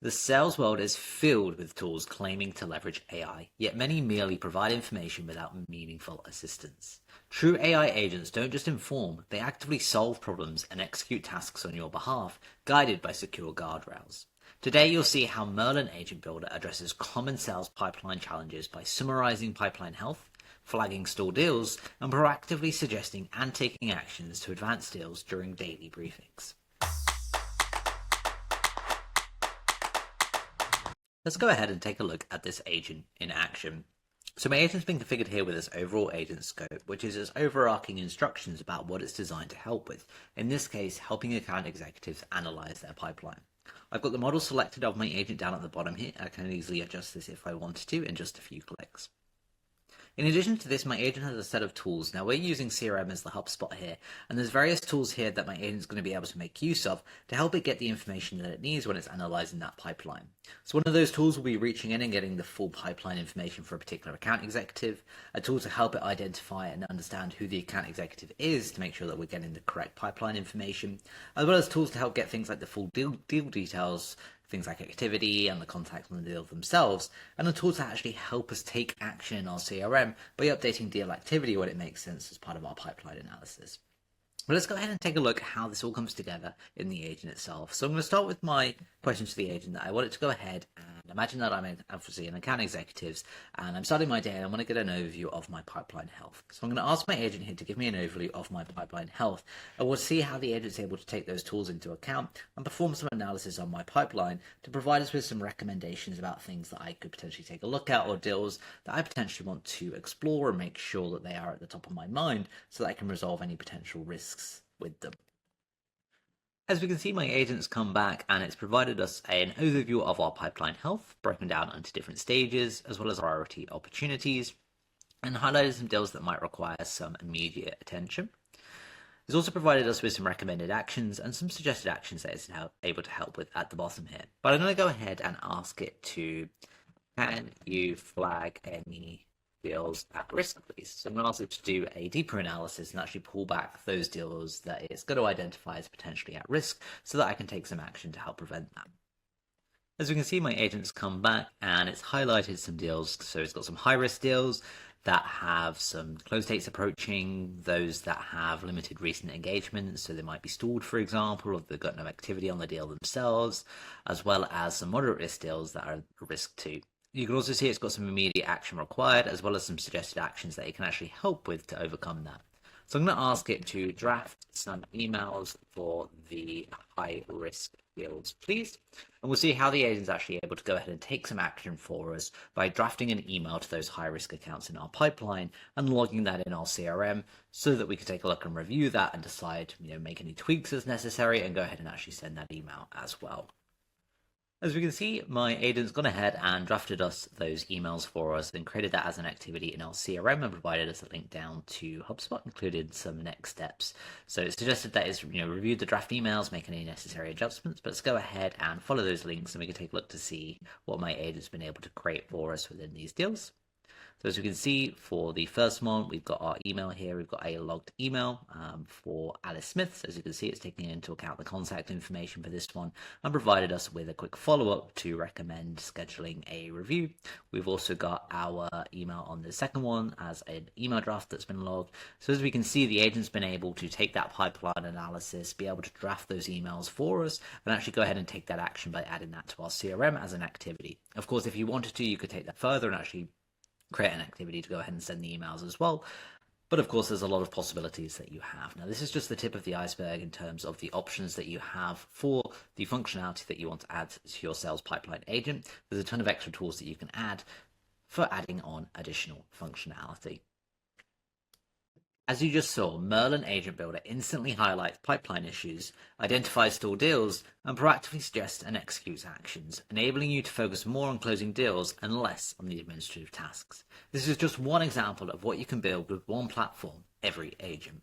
The sales world is filled with tools claiming to leverage AI, yet many merely provide information without meaningful assistance. True AI agents don't just inform, they actively solve problems and execute tasks on your behalf, guided by secure guardrails. Today you'll see how Merlin Agent Builder addresses common sales pipeline challenges by summarizing pipeline health, flagging stalled deals, and proactively suggesting and taking actions to advance deals during daily briefings. Let's go ahead and take a look at this agent in action. So my agent's been configured here with this overall agent scope, which is its overarching instructions about what it's designed to help with. In this case, helping account executives analyze their pipeline. I've got the model selected of my agent down at the bottom here. I can easily adjust this if I wanted to in just a few clicks. In addition to this, my agent has a set of tools. Now we're using CRM as the HubSpot here, and there's various tools here that my agent's going to be able to make use of to help it get the information that it needs when it's analyzing that pipeline. So one of those tools will be reaching in and getting the full pipeline information for a particular account executive, a tool to help it identify and understand who the account executive is to make sure that we're getting the correct pipeline information, as well as tools to help get things like the full deal details, things like activity and the contacts on the deal themselves, and the tools that actually help us take action in our CRM by updating deal activity when it makes sense as part of our pipeline analysis. But let's go ahead and take a look at how this all comes together in the agent itself. So I'm going to start with my question to the agent that I want it to go ahead and imagine that I'm obviously an account executive and I'm starting my day and I want to get an overview of my pipeline health. So I'm going to ask my agent here to give me an overview of my pipeline health, and we'll see how the agent's able to take those tools into account and perform some analysis on my pipeline to provide us with some recommendations about things that I could potentially take a look at or deals that I potentially want to explore and make sure that they are at the top of my mind so that I can resolve any potential risks with them. As we can see, my agent's come back and it's provided us an overview of our pipeline health, broken down into different stages, as well as priority opportunities, and highlighted some deals that might require some immediate attention. It's also provided us with some recommended actions and some suggested actions that it's now able to help with at the bottom here. But I'm going to go ahead and ask it to, can you flag any deals at risk, please? So I'm going to ask it to do a deeper analysis and actually pull back those deals that it's going to identify as potentially at risk so that I can take some action to help prevent that. As we can see, my agent's come back and it's highlighted some deals. So it's got some high-risk deals that have some close dates approaching, those that have limited recent engagements, so they might be stalled, for example, or they've got no activity on the deal themselves, as well as some moderate risk deals that are a risk too. You can also see it's got some immediate action required, as well as some suggested actions that it can actually help with to overcome that. So I'm going to ask it to draft some emails for the high-risk deals, please. And we'll see how the agent's actually able to go ahead and take some action for us by drafting an email to those high-risk accounts in our pipeline and logging that in our CRM so that we can take a look and review that and decide, make any tweaks as necessary and go ahead and actually send that email as well. As we can see, my agent's gone ahead and drafted us those emails for us and created that as an activity in our CRM and provided us a link down to HubSpot, included some next steps. So it suggested that is, review the draft emails, make any necessary adjustments, but let's go ahead and follow those links and we can take a look to see what my agent's been able to create for us within these deals. So as we can see, for the first one, we've got our email here. We've got a logged email for Alice Smith. So as you can see, it's taking into account the contact information for this one and provided us with a quick follow-up to recommend scheduling a review. We've also got our email on the second one as an email draft that's been logged. So as we can see, the agent's been able to take that pipeline analysis, be able to draft those emails for us, and actually go ahead and take that action by adding that to our CRM as an activity. Of course, if you wanted to, you could take that further and actually create an activity to go ahead and send the emails as well. But of course, there's a lot of possibilities that you have. Now, this is just the tip of the iceberg in terms of the options that you have for the functionality that you want to add to your sales pipeline agent. There's a ton of extra tools that you can add for adding on additional functionality. As you just saw, Merlin Agent Builder instantly highlights pipeline issues, identifies stalled deals, and proactively suggests and executes actions, enabling you to focus more on closing deals and less on the administrative tasks. This is just one example of what you can build with one platform, every agent.